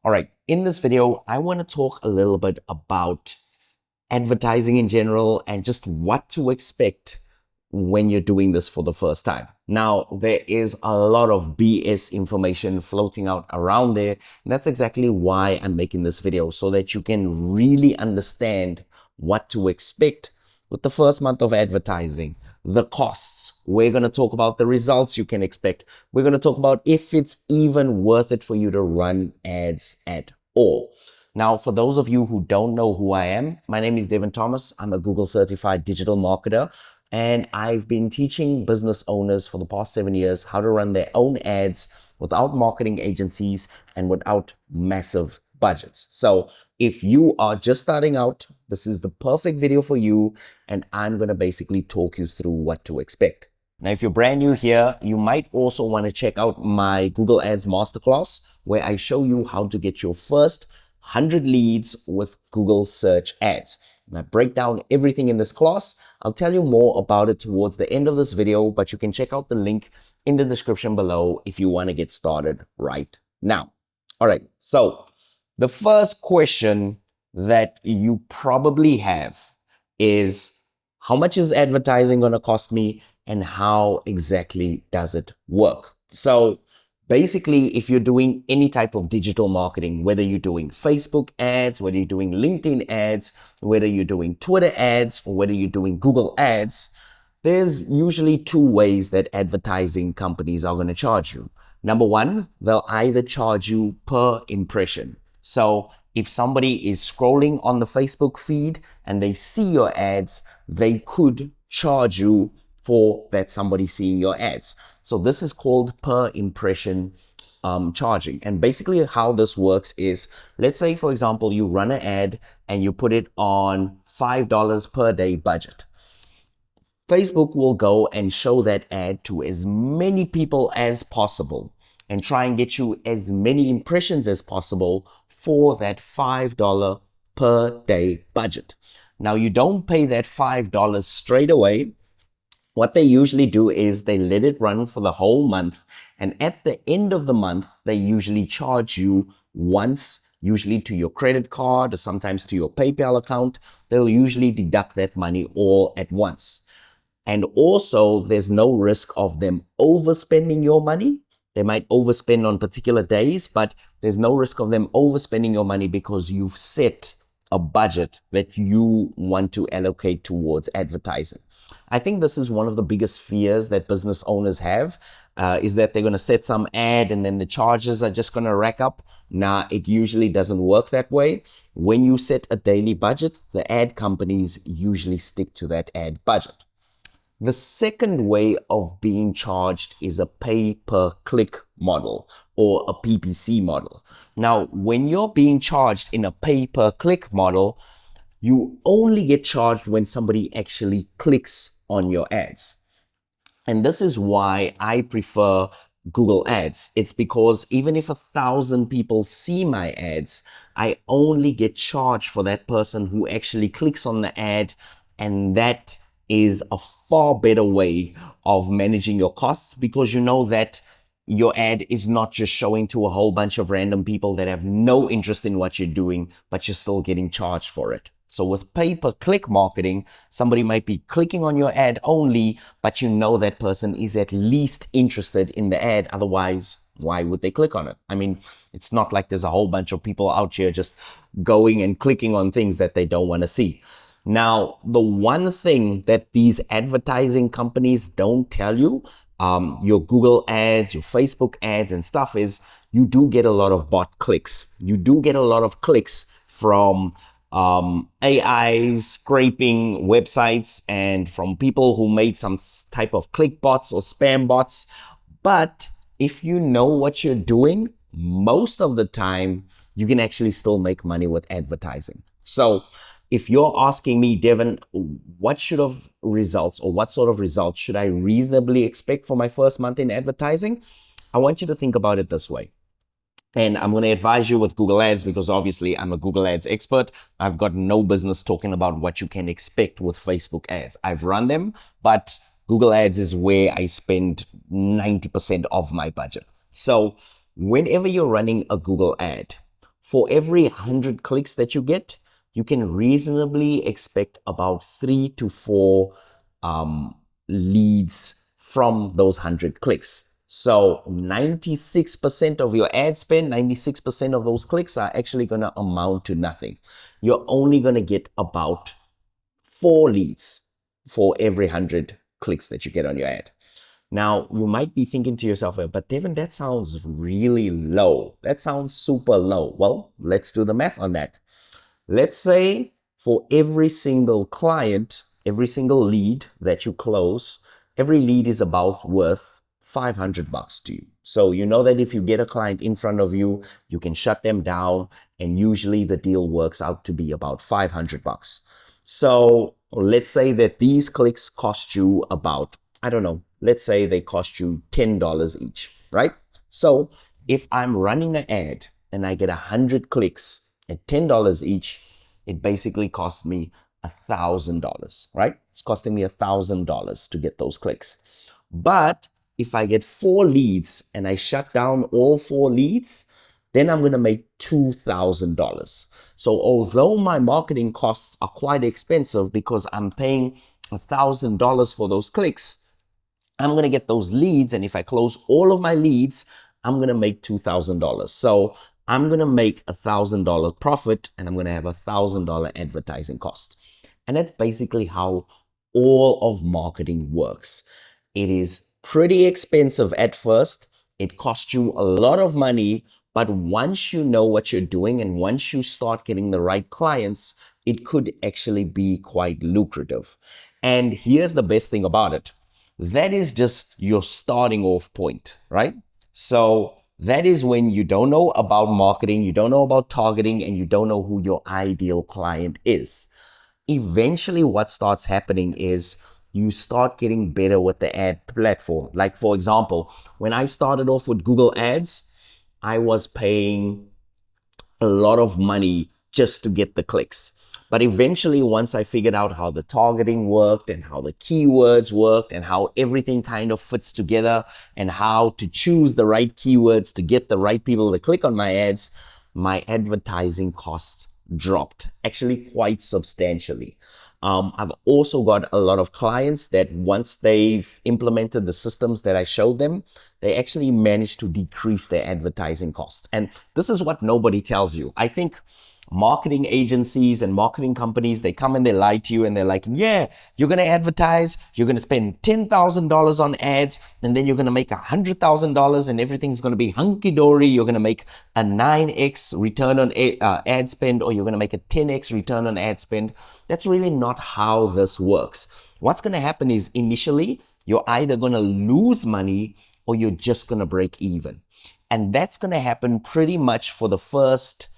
All right, in this video, I want to talk a little bit about advertising in general and just what to expect when you're doing this for the first time. Now, there is a lot of BS information floating out around there. And that's exactly why I'm making this video, so that you can really understand what to expect with the first month of advertising, the costs. We're going to talk about the results you can expect. We're going to talk about if it's even worth it for you to run ads at all. Now, for those of you who don't know who I am, my name is Devon Thomas. I'm a Google certified digital marketer, and I've been teaching business owners for the past 7 years how to run their own ads without marketing agencies and without massive budgets. So if you are just starting out, this is the perfect video for you, and I'm going to basically talk you through what to expect. Now, if you're brand new here, you might also want to check out my Google Ads Masterclass, where I show you how to get your first 100 leads with Google search ads. And I break down everything in this class. I'll tell you more about it towards the end of this video, but you can check out the link in the description below if you want to get started right now. All right, so the first question that you probably have is, how much is advertising going to cost me and how exactly does it work? So basically, if you're doing any type of digital marketing, whether you're doing Facebook ads, whether you're doing LinkedIn ads, whether you're doing Twitter ads, or whether you're doing Google ads, there's usually two ways that advertising companies are going to charge you. Number one, they'll either charge you per impression. So if somebody is scrolling on the Facebook feed and they see your ads, they could charge you for that somebody seeing your ads. So this is called per impression charging. And basically how this works is, let's say, for example, you run an ad and you put it on $5 per day budget. Facebook will go and show that ad to as many people as possible and try and get you as many impressions as possible for that $5 per day budget. Now, you don't pay that $5 straight away. What they usually do is they let it run for the whole month, and at the end of the month, they usually charge you once, usually to your credit card or sometimes to your PayPal account. They'll usually deduct that money all at once. And also, there's no risk of them overspending your money. They might overspend on particular days, but there's no risk of them overspending your money because you've set a budget that you want to allocate towards advertising. I think this is one of the biggest fears that business owners have, is that they're going to set some ad and then the charges are just going to rack up. Nah, it usually doesn't work that way. When you set a daily budget, the ad companies usually stick to that ad budget. The second way of being charged is a pay-per-click model or a PPC model. Now, when you're being charged in a pay-per-click model, you only get charged when somebody actually clicks on your ads. And this is why I prefer Google Ads. It's because even if 1,000 people see my ads, I only get charged for that person who actually clicks on the ad, and that is a far better way of managing your costs, because you know that your ad is not just showing to a whole bunch of random people that have no interest in what you're doing, but you're still getting charged for it. So with pay-per-click marketing, somebody might be clicking on your ad only, but you know that person is at least interested in the ad. Otherwise, why would they click on it? I mean, it's not like there's a whole bunch of people out here just going and clicking on things that they don't want to see. Now, the one thing that these advertising companies don't tell you, your Google ads, your Facebook ads and stuff, is you do get a lot of bot clicks. You do get a lot of clicks from AI scraping websites and from people who made some type of click bots or spam bots. But if you know what you're doing, most of the time, you can actually still make money with advertising. So if you're asking me, Devon, what sort of results should I reasonably expect for my first month in advertising? I want you to think about it this way. And I'm going to advise you with Google Ads because obviously I'm a Google Ads expert. I've got no business talking about what you can expect with Facebook ads. I've run them, but Google Ads is where I spend 90% of my budget. So whenever you're running a Google ad, For every 100 clicks that you get, you can reasonably expect about 3 to 4 um, leads from those 100 clicks. So 96% of your ad spend, 96% of those clicks are actually going to amount to nothing. You're only going to get about 4 leads for every 100 clicks that you get on your ad. Now, you might be thinking to yourself, but Devon, that sounds really low. That sounds super low. Well, let's do the math on that. Let's say for every single client, every single lead that you close, every lead is about worth $500 to you. So you know that if you get a client in front of you, you can shut them down, and usually the deal works out to be about $500. So let's say that these clicks cost you about, I don't know, let's say they cost you $10 each, right? So if I'm running an ad and I get 100 clicks at $10 each, it basically costs me $1,000, right? It's costing me $1,000 to get those clicks. But if I get 4 leads and I shut down all 4 leads, then I'm going to make $2,000. So although my marketing costs are quite expensive because I'm paying $1,000 for those clicks, I'm going to get those leads. And if I close all of my leads, I'm going to make $2,000. So I'm going to make $1,000 profit, and I'm going to have $1,000 advertising cost. And that's basically how all of marketing works. It is pretty expensive at first. It costs you a lot of money, but once you know what you're doing and once you start getting the right clients, it could actually be quite lucrative. And here's the best thing about it. That is just your starting off point, right? So that is when you don't know about marketing, you don't know about targeting, and you don't know who your ideal client is. Eventually, what starts happening is you start getting better with the ad platform. Like, for example, when I started off with Google Ads, I was paying a lot of money just to get the clicks. But eventually, once I figured out how the targeting worked and how the keywords worked and how everything kind of fits together and how to choose the right keywords to get the right people to click on my ads, my advertising costs dropped actually quite substantially. I've also got a lot of clients that once they've implemented the systems that I showed them, they actually managed to decrease their advertising costs. And this is what nobody tells you. I think marketing agencies and marketing companies, they come and they lie to you and they're like, yeah, you're going to advertise, you're going to spend $10,000 on ads, and then you're going to make $100,000 and everything's going to be hunky-dory. You're going to make a 9x return on ad spend, or you're going to make a 10x return on ad spend. That's really not how this works. What's going to happen is initially, you're either going to lose money or you're just going to break even. And that's going to happen pretty much for the first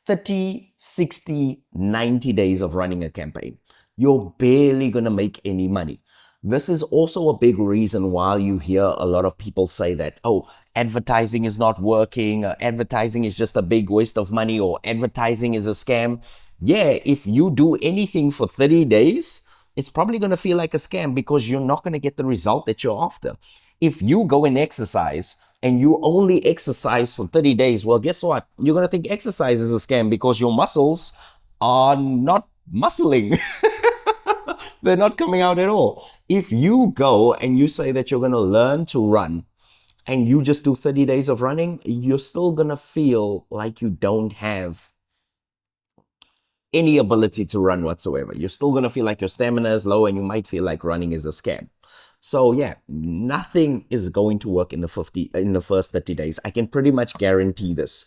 30, 60, 90 days of running a campaign. You're barely going to make any money. This is also a big reason why you hear a lot of people say that, oh, advertising is not working, advertising is just a big waste of money, or advertising is a scam. Yeah, if you do anything for 30 days, it's probably going to feel like a scam because you're not going to get the result that you're after. If you go and exercise and you only exercise for 30 days, well, guess what? You're going to think exercise is a scam because your muscles are not muscling. They're not coming out at all. If you go and you say that you're going to learn to run and you just do 30 days of running, you're still going to feel like you don't have any ability to run whatsoever. You're still going to feel like your stamina is low and you might feel like running is a scam. So yeah, nothing is going to work in the first 30 days. I can pretty much guarantee this.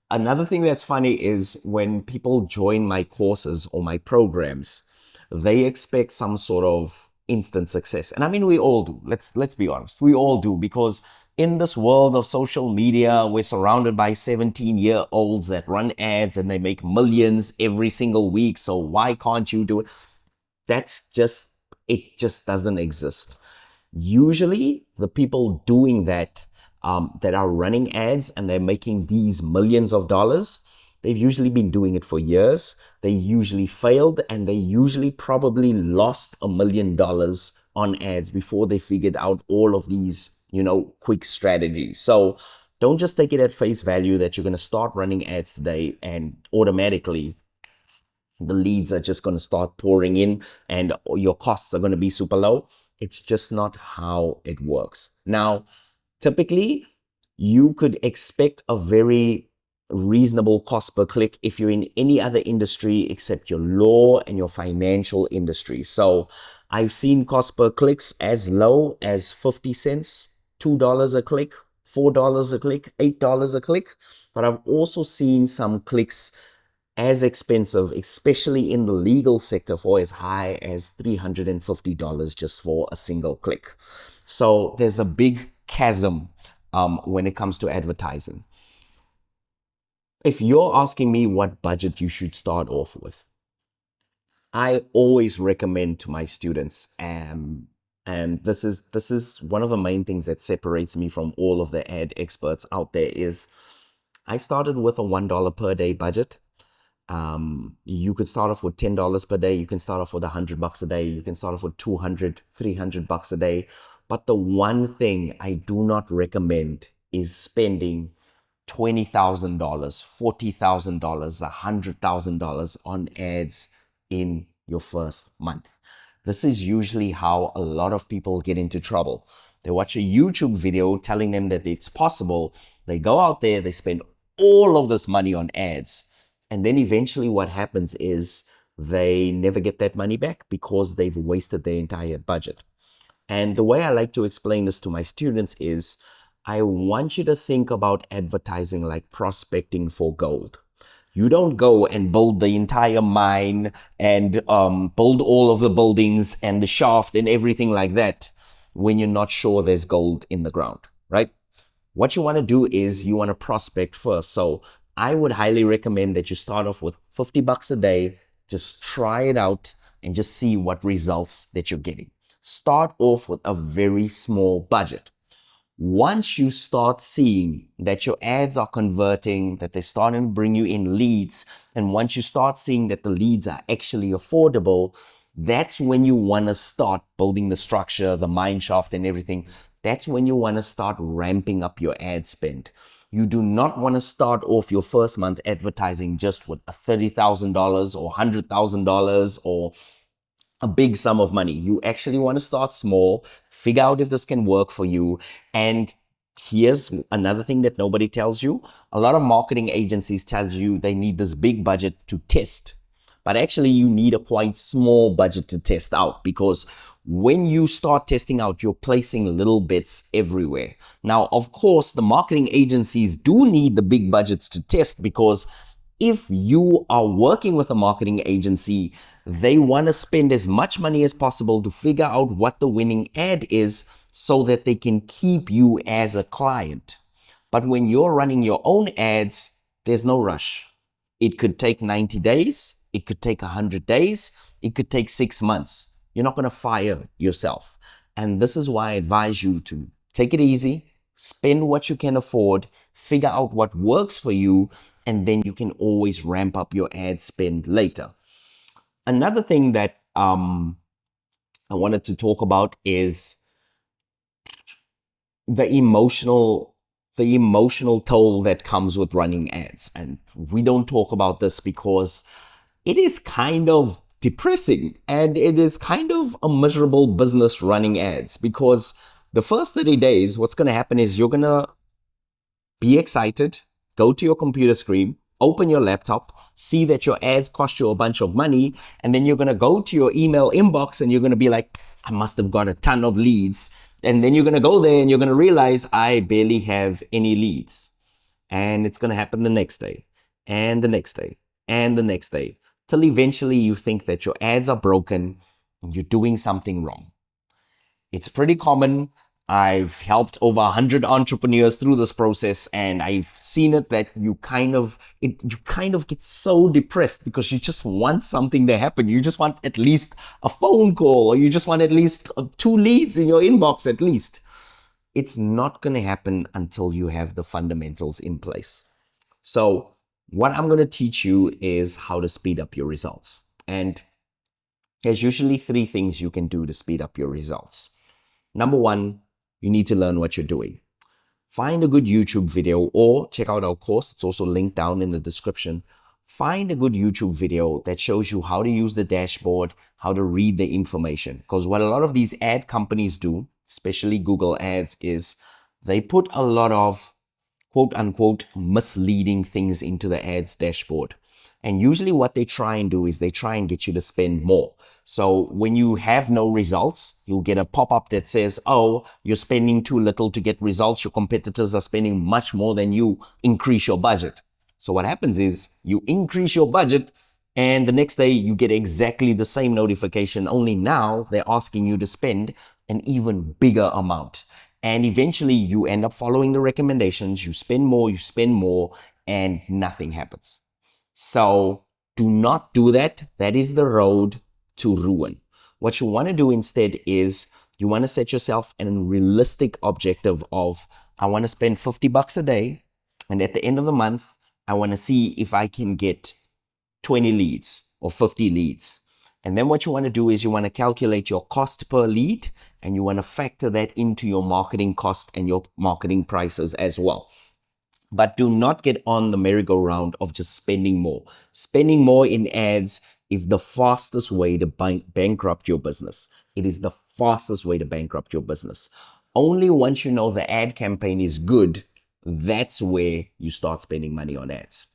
Another thing that's funny is when people join my courses or my programs, they expect some sort of instant success. And I mean, we all do. Let's be honest. We all do, because in this world of social media, we're surrounded by 17-year-olds that run ads and they make millions every single week. So why can't you do it? It just doesn't exist. Usually the people doing that, that are running ads and they're making these millions of dollars, they've usually been doing it for years. They usually failed and they usually probably lost $1 million on ads before they figured out all of these, quick strategies. So Don't just take it at face value that you're going to start running ads today and automatically the leads are just going to start pouring in and your costs are going to be super low. It's just not how it works. Now, typically, you could expect a very reasonable cost per click if you're in any other industry except your law and your financial industry. So I've seen cost per clicks as low as 50 cents, $2 a click, $4 a click, $8 a click. But I've also seen some clicks as expensive, especially in the legal sector, for as high as $350 just for a single click. So there's a big chasm when it comes to advertising. If you're asking me what budget you should start off with, I always recommend to my students, and this is one of the main things that separates me from all of the ad experts out there is I started with a $1 per day budget. You could start off with $10 per day. You can start off with $100 a day. You can start off with 200, $300 a day. But the one thing I do not recommend is spending $20,000, $40,000, $100,000 on ads in your first month. This is usually how a lot of people get into trouble. They watch a YouTube video telling them that it's possible. They go out there, they spend all of this money on ads. And then eventually what happens is they never get that money back because they've wasted their entire budget. And the way I like to explain this to my students is I want you to think about advertising like prospecting for gold. You don't go and build the entire mine and build all of the buildings and the shaft and everything like that when you're not sure there's gold in the ground, right? What you want to do is you want to prospect first. So I would highly recommend that you start off with $50 a day. Just try it out and just see what results that you're getting. Start off with a very small budget. Once you start seeing that your ads are converting, that they're starting to bring you in leads, and once you start seeing that the leads are actually affordable, that's when you want to start building the structure, the mine shaft and everything. That's when you want to start ramping up your ad spend. You do not want to start off your first month advertising just with $30,000 or $100,000 or a big sum of money. You actually want to start small, figure out if this can work for you. And here's another thing that nobody tells you. A lot of marketing agencies tell you they need this big budget to test. But actually you need a quite small budget to test out, because when you start testing out, you're placing little bets everywhere. Now, of course, the marketing agencies do need the big budgets to test, because if you are working with a marketing agency, they want to spend as much money as possible to figure out what the winning ad is so that they can keep you as a client. But when you're running your own ads, there's no rush. It could take 90 days. It could take 100 days. It could take 6 months. You're not going to fire yourself. And this is why I advise you to take it easy, spend what you can afford, figure out what works for you, and then you can always ramp up your ad spend later. Another thing that I wanted to talk about is the emotional toll that comes with running ads. And we don't talk about this because it is kind of depressing and it is kind of a miserable business running ads, because the first 30 days, what's going to happen is you're going to be excited, go to your computer screen, open your laptop, see that your ads cost you a bunch of money, and then you're going to go to your email inbox and you're going to be like, I must have got a ton of leads. And then you're going to go there and you're going to realize I barely have any leads. And it's going to happen the next day and the next day and the next day, till eventually you think that your ads are broken and you're doing something wrong. It's pretty common. I've helped over 100 entrepreneurs through this process, and I've seen it that you kind of get so depressed because you just want something to happen. You just want at least a phone call, or you just want at least 2 leads in your inbox at least. It's not going to happen until you have the fundamentals in place. So what I'm going to teach you is how to speed up your results. And there's usually 3 things you can do to speed up your results. Number 1, you need to learn what you're doing. Find a good YouTube video or check out our course. It's also linked down in the description. Find a good YouTube video that shows you how to use the dashboard, how to read the information. Because what a lot of these ad companies do, especially Google ads, is they put a lot of quote unquote misleading things into the ads dashboard. And usually what they try and do is they try and get you to spend more. So when you have no results, you'll get a pop-up that says, oh, you're spending too little to get results. Your competitors are spending much more than you. Increase your budget. So what happens is you increase your budget and the next day you get exactly the same notification. Only now they're asking you to spend an even bigger amount. And eventually you end up following the recommendations. You spend more, and nothing happens. So do not do that. That is the road to ruin. What you want to do instead is you want to set yourself an realistic objective of, I want to spend $50 a day. And at the end of the month, I want to see if I can get 20 leads or 50 leads. And then what you want to do is you want to calculate your cost per lead and you want to factor that into your marketing cost and your marketing prices as well. But do not get on the merry-go-round of just spending more. Spending more in ads is the fastest way to bankrupt your business. It is the fastest way to bankrupt your business. Only once you know the ad campaign is good, that's where you start spending money on ads.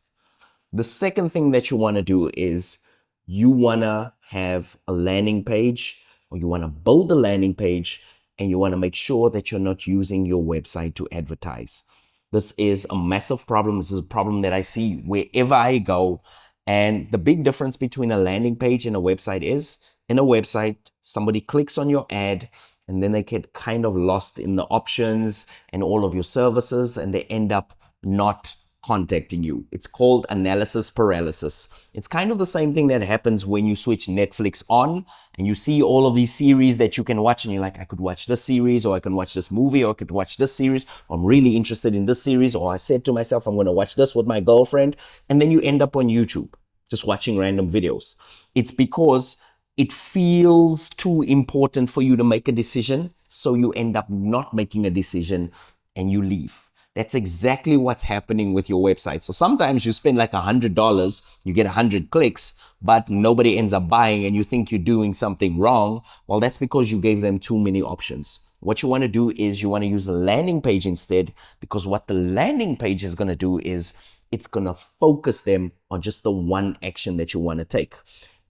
The second thing that you want to do is you want to have a landing page, or you want to build a landing page, and you want to make sure that you're not using your website to advertise. This is a massive problem. This is a problem that I see wherever I go. And the big difference between a landing page and a website is, in a website, somebody clicks on your ad and then they get kind of lost in the options and all of your services, and they end up not contacting you. It's called analysis paralysis. It's kind of the same thing that happens when you switch Netflix on and you see all of these series that you can watch and you're like, I could watch this series, or I can watch this movie, or I could watch this series, or I'm really interested in this series, or I said to myself, I'm going to watch this with my girlfriend. And then you end up on YouTube just watching random videos. It's because it feels too important for you to make a decision. So you end up not making a decision and you leave. That's exactly what's happening with your website. So sometimes you spend like $100, you get 100 clicks, but nobody ends up buying and you think you're doing something wrong. Well, that's because you gave them too many options. What you want to do is you want to use a landing page instead, because what the landing page is going to do is it's going to focus them on just the one action that you want to take.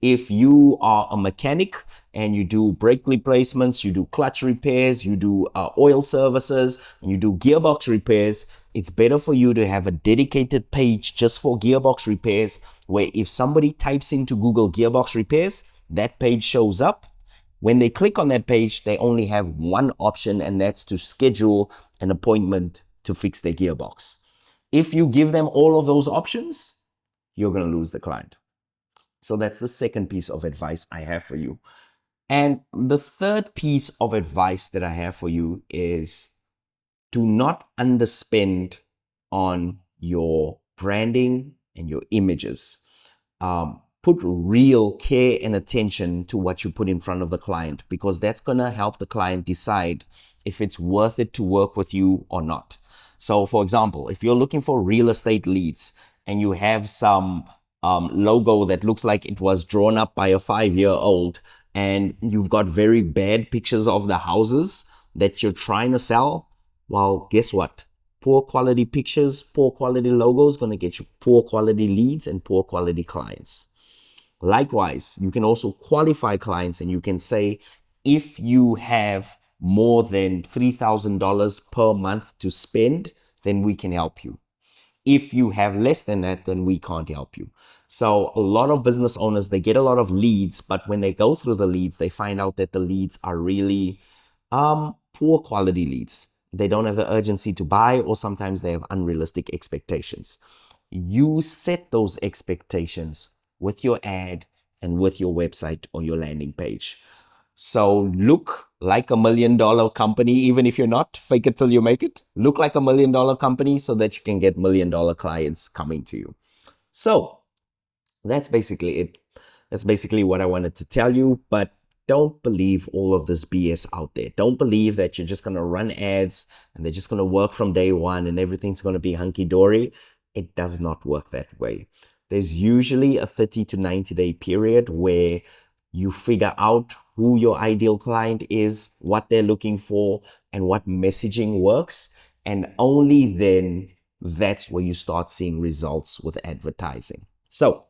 If you are a mechanic and you do brake replacements, you do clutch repairs, you do oil services, and you do gearbox repairs, it's better for you to have a dedicated page just for gearbox repairs, where if somebody types into Google gearbox repairs, that page shows up. When they click on that page, they only have one option, and that's to schedule an appointment to fix their gearbox. If you give them all of those options, you're going to lose the client. So that's the second piece of advice I have for you. And the third piece of advice that I have for you is do not underspend on your branding and your images. Put real care and attention to what you put in front of the client, because that's going to help the client decide if it's worth it to work with you or not. So for example, if you're looking for real estate leads and you have some logo that looks like it was drawn up by a 5-year-old, and you've got very bad pictures of the houses that you're trying to sell, well, guess what? Poor quality pictures, poor quality logos going to get you poor quality leads and poor quality clients. Likewise, you can also qualify clients, and you can say, if you have more than $3,000 per month to spend, then we can help you. If you have less than that, then we can't help you. So a lot of business owners, they get a lot of leads, but when they go through the leads, they find out that the leads are really poor quality leads. They don't have the urgency to buy, or sometimes they have unrealistic expectations. You set those expectations with your ad and with your website or your landing page. So look like $1 million company, even if you're not. Fake it till you make it. Look like $1 million company so that you can get $1 million clients coming to you. So that's basically it. That's basically what I wanted to tell you. But don't believe all of this BS out there. Don't believe that you're just going to run ads and they're just going to work from day one and everything's going to be hunky-dory. It does not work that way. There's usually a 30 to 90-day period where you figure out who your ideal client is, what they're looking for, and what messaging works. And only then, that's where you start seeing results with advertising. So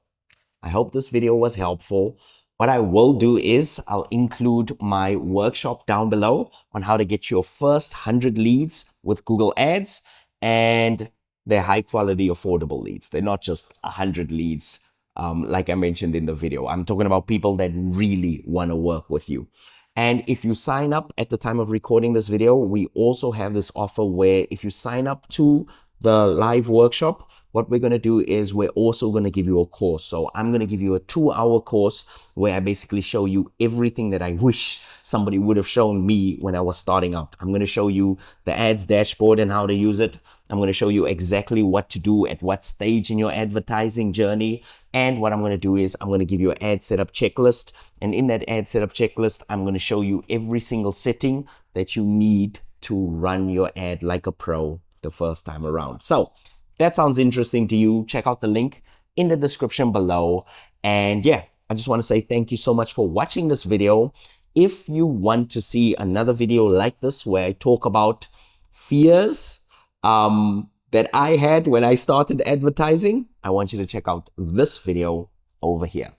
I hope this video was helpful. What I will do is I'll include my workshop down below on how to get your first 100 leads with Google Ads, and they're high quality, affordable leads. They're not just 100 leads like I mentioned in the video. I'm talking about people that really want to work with you. And if you sign up at the time of recording this video, we also have this offer where if you sign up to the live workshop, what we're going to do is we're also going to give you a course. So I'm going to give you a 2-hour course where I basically show you everything that I wish somebody would have shown me when I was starting out. I'm going to show you the ads dashboard and how to use it. I'm going to show you exactly what to do at what stage in your advertising journey. And what I'm going to do is I'm going to give you an ad setup checklist. And in that ad setup checklist, I'm going to show you every single setting that you need to run your ad like a pro the first time around. So that sounds interesting to you. Check out the link in the description below. And yeah, I just want to say thank you so much for watching this video. If you want to see another video like this where I talk about fears that I had when I started advertising, I want you to check out this video over here.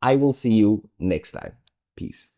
I will see you next time. Peace.